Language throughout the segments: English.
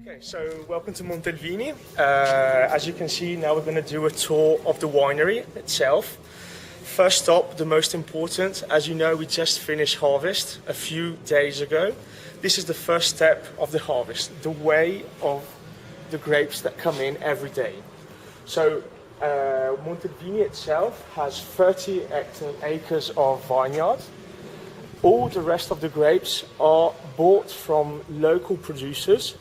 Okay, so welcome to Montelvini. As you can see, now we're going to do a tour of the winery itself. First up, the most important, as you know, we just finished harvest a few days ago. This is the first step of the harvest, the way of the grapes that come in every day. So Montelvini itself has 30 acres of vineyard. All the rest of the grapes are bought from local producers.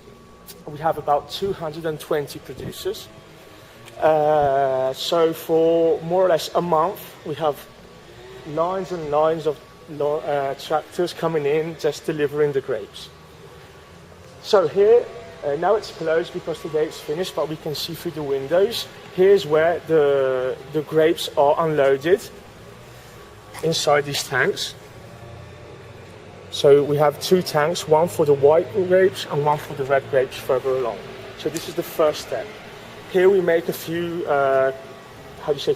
We have about 220 producers. So for more or less a month, we have lines and lines of tractors coming in, just delivering the grapes. So here, now it's closed because today it's finished, but we can see through the windows. Here's where the grapes are unloaded inside these tanks. So we have two tanks, one for the white grapes and one for the red grapes further along. So this is the first step. Here we make a few,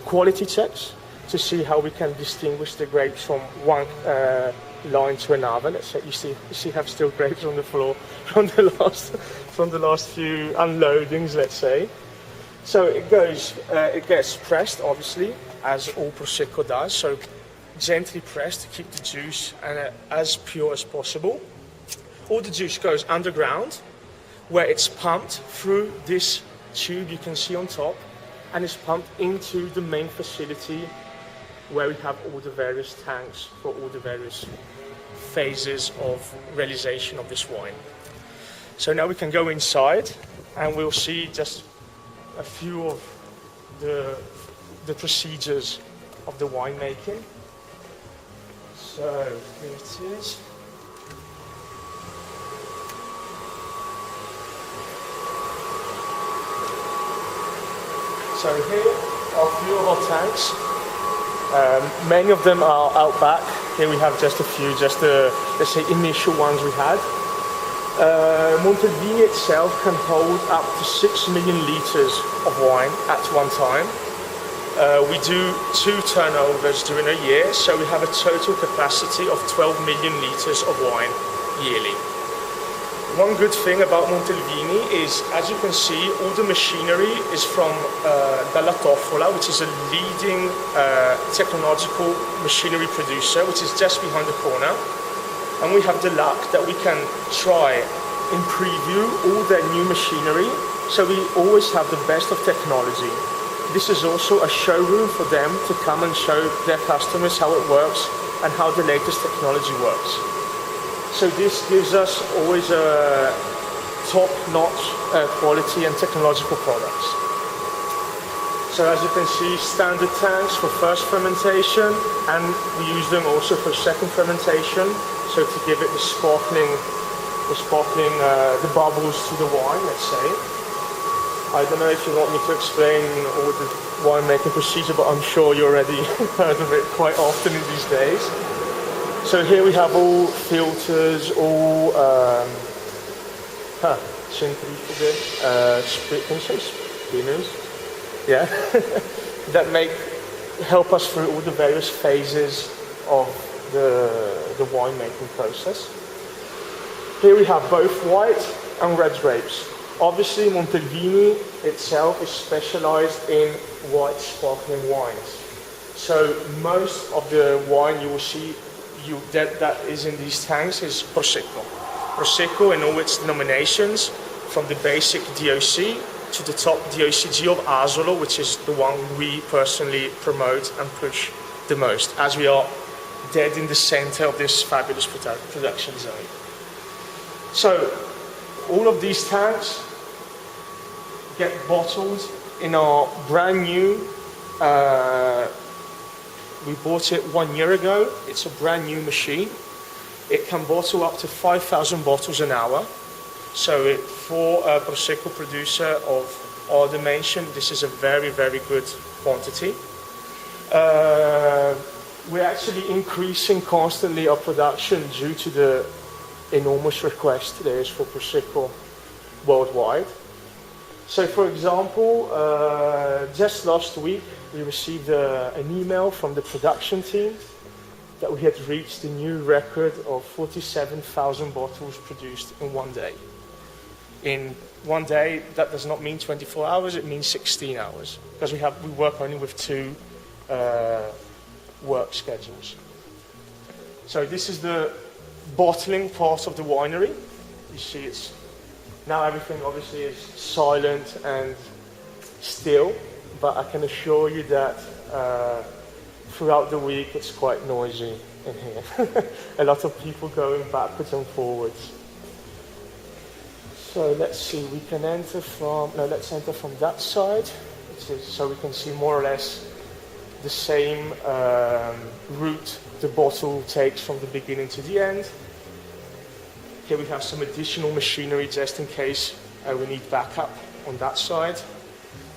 quality checks to see how we can distinguish the grapes from one line to another. Let's say you see have still grapes on the floor from the last few unloadings, let's say. So it gets pressed, obviously, as all Prosecco does. So gently pressed to keep the juice as pure as possible. All the juice goes underground, where it's pumped through this tube you can see on top, and is pumped into the main facility where we have all the various tanks for all the various phases of realization of this wine. So now we can go inside and we'll see just a few of the procedures of the winemaking. So here it is. So here are a few of our tanks. Many of them are out back. Here we have just a few, just the, let's say, initial ones we had. Montelvini itself can hold up to 6 million liters of wine at one time. We do 2 turnovers during a year, so we have a total capacity of 12 million liters of wine yearly. One good thing about Montelvini is, as you can see, all the machinery is from Dalla Toffola, which is a leading technological machinery producer, which is just behind the corner. And we have the luck that we can try in preview all their new machinery, so we always have the best of technology. This is also a showroom for them to come and show their customers how it works and how the latest technology works. So this gives us always a top-notch quality and technological products. So as you can see, standard tanks for first fermentation, and we use them also for second fermentation, so to give it the bubbles to the wine, let's say. I don't know if you want me to explain all the winemaking procedure, but I'm sure you already heard of it quite often in these days. So here we have all filters, all spinners, yeah, that help us through all the various phases of the winemaking process. Here we have both white and red grapes. Obviously, Montelvini itself is specialized in white sparkling wines. So most of the wine you will see that is in these tanks is Prosecco. Prosecco in all its denominations, from the basic DOC to the top DOCG of Asolo, which is the one we personally promote and push the most, as we are dead in the center of this fabulous production zone. So all of these tanks get bottled in our brand new, we bought it 1 year ago. It's a brand new machine. It can bottle up to 5,000 bottles an hour. So for a Prosecco producer of our dimension, this is a very, very good quantity. We're actually increasing constantly our production due to the enormous request there is for Prosecco worldwide. So for example, just last week we received an email from the production team that we had reached the new record of 47,000 bottles produced in one day. in one day, that does not mean 24 hours, it means 16 hours, because we work only with 2 work schedules. So this is the bottling part of the winery. You see it's, now everything obviously is silent and still, but I can assure you that throughout the week it's quite noisy in here. A lot of people going backwards and forwards. So let's see, we can enter from, no, let's enter from that side. So we can see more or less the same route the bottle takes from the beginning to the end. Here we have some additional machinery just in case we need backup on that side.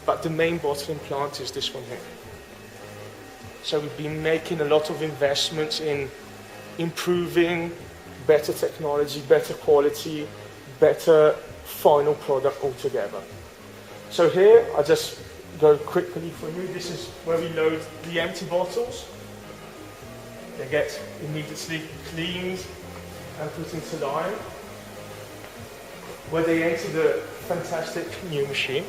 But the main bottling plant is this one here. So we've been making a lot of investments in improving better technology, better quality, better final product altogether. So here, I'll just go quickly for you. This is where we load the empty bottles. They get immediately cleaned and put into line, where they enter the fantastic new machine,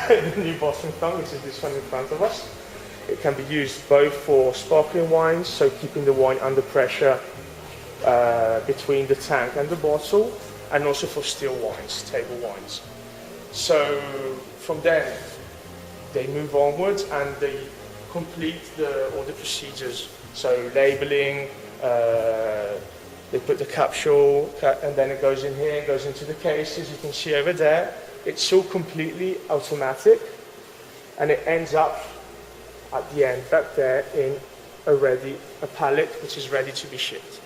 the new bottling plant, which is this one in front of us. It can be used both for sparkling wines, so keeping the wine under pressure between the tank and the bottle, and also for still wines, table wines. So from then, they move onwards and they complete all the procedures. So labeling, they put the capsule, and then it goes in here, goes into the cases. You can see over there, it's all completely automatic, and it ends up at the end back there in a pallet which is ready to be shipped.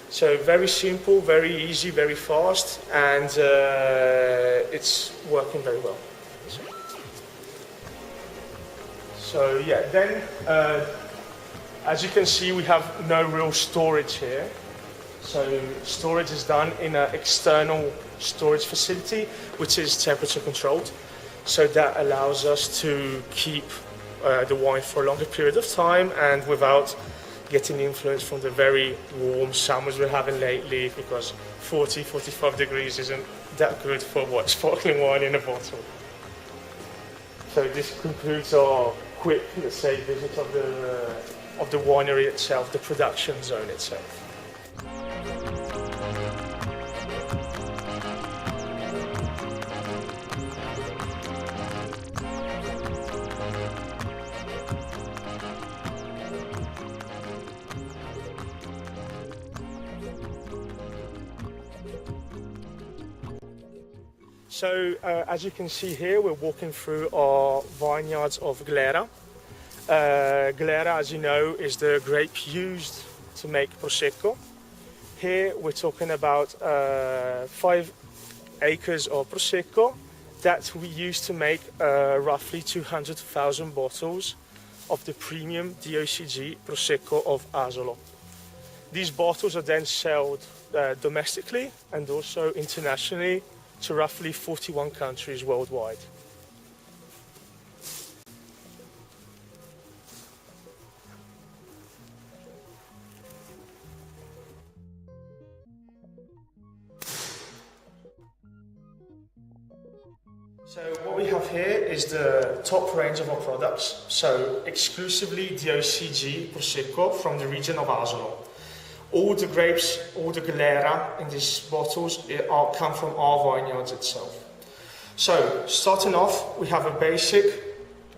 So very simple, very easy, very fast, and it's working very well. So yeah, then as you can see, we have no real storage here. So storage is done in an external storage facility, which is temperature controlled. So that allows us to keep the wine for a longer period of time and without getting influence from the very warm summers we're having lately, because 40, 45 degrees isn't that good for sparkling wine in a bottle. So this concludes our quick, let's say, visit of the winery itself, the production zone itself. So as you can see here, we're walking through our vineyards of Glera. Glera, as you know, is the grape used to make Prosecco. Here we're talking about 5 acres of Prosecco that we use to make roughly 200,000 bottles of the premium DOCG Prosecco of Asolo. These bottles are then sold domestically and also internationally to roughly 41 countries worldwide. So what we have here is the top range of our products, so exclusively DOCG Prosecco from the region of Asolo. All the grapes, all the Glera in these bottles come from our vineyards itself. So starting off, we have a basic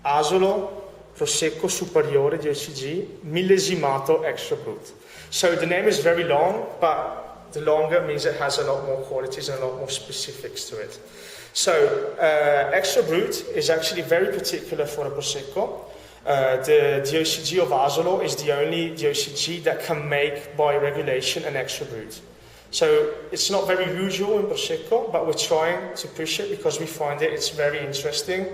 Asolo Prosecco Superiore DOCG Millesimato Extra Brut. So the name is very long, but the longer means it has a lot more qualities and a lot more specifics to it. So Extra Brut is actually very particular for a Prosecco. The DOCG of Asolo is the only DOCG that can make, by regulation, an Extra Brut. So it's not very usual in Prosecco, but we're trying to push it because we find it's very interesting,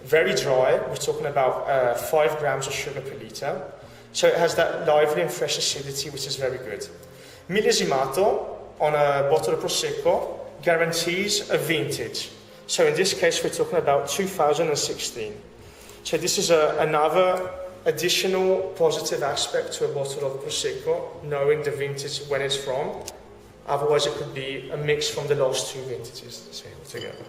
very dry. We're talking about 5 grams of sugar per litre. So it has that lively and fresh acidity, which is very good. Millesimato on a bottle of Prosecco guarantees a vintage. So in this case, we're talking about 2016. So this is another additional positive aspect to a bottle of Prosecco, knowing the vintage when it's from. Otherwise, it could be a mix from the last two vintages, let's say, altogether.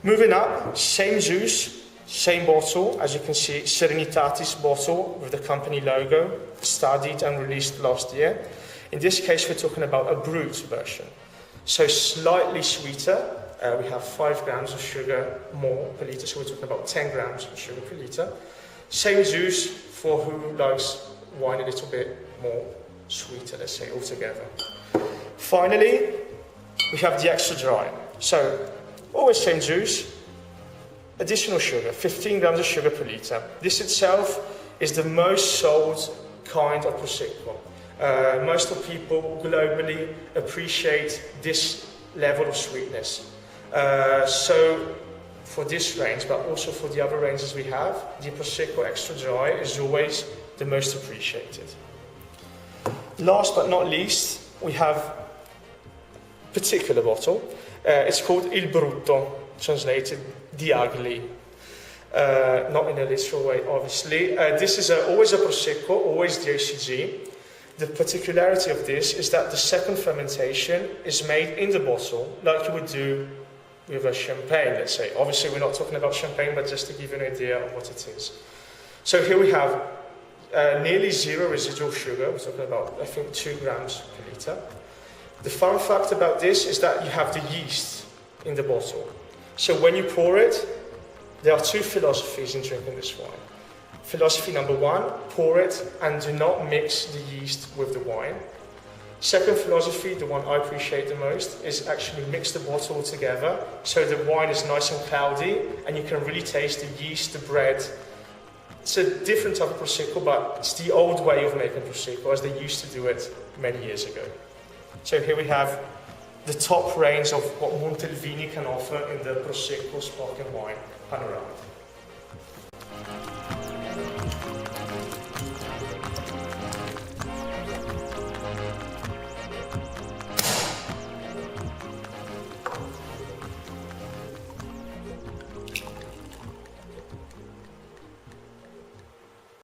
Moving up, same juice, same bottle. As you can see, Serenitatis bottle with the company logo, studied and released last year. In this case, we're talking about a brut version. So slightly sweeter. We have 5 grams of sugar more per litre, so we're talking about 10 grams of sugar per litre. Same juice for who likes wine a little bit more sweeter, let's say, altogether. Finally, we have the extra dry. So, always same juice, additional sugar, 15 grams of sugar per litre. This itself is the most sold kind of Prosecco. Most of people globally appreciate this level of sweetness. So, for this range, but also for the other ranges we have, the Prosecco Extra Dry is always the most appreciated. Last but not least, we have a particular bottle. It's called Il Brutto, translated the ugly. Not in a literal way, obviously. This is always a Prosecco, always DOCG. The particularity of this is that the second fermentation is made in the bottle, like you would do with a champagne, let's say. Obviously, we're not talking about champagne, but just to give you an idea of what it is. So here we have nearly 0 residual sugar. We're talking about, I think, 2 grams per litre. The fun fact about this is that you have the yeast in the bottle. So when you pour it, there are 2 philosophies in drinking this wine. Philosophy number 1, pour it and do not mix the yeast with the wine. Second philosophy, the one I appreciate the most, is actually mix the bottle together so the wine is nice and cloudy and you can really taste the yeast, the bread. It's a different type of Prosecco, but it's the old way of making Prosecco as they used to do it many years ago. So here we have the top range of what Montelvini can offer in the Prosecco sparkling wine panorama.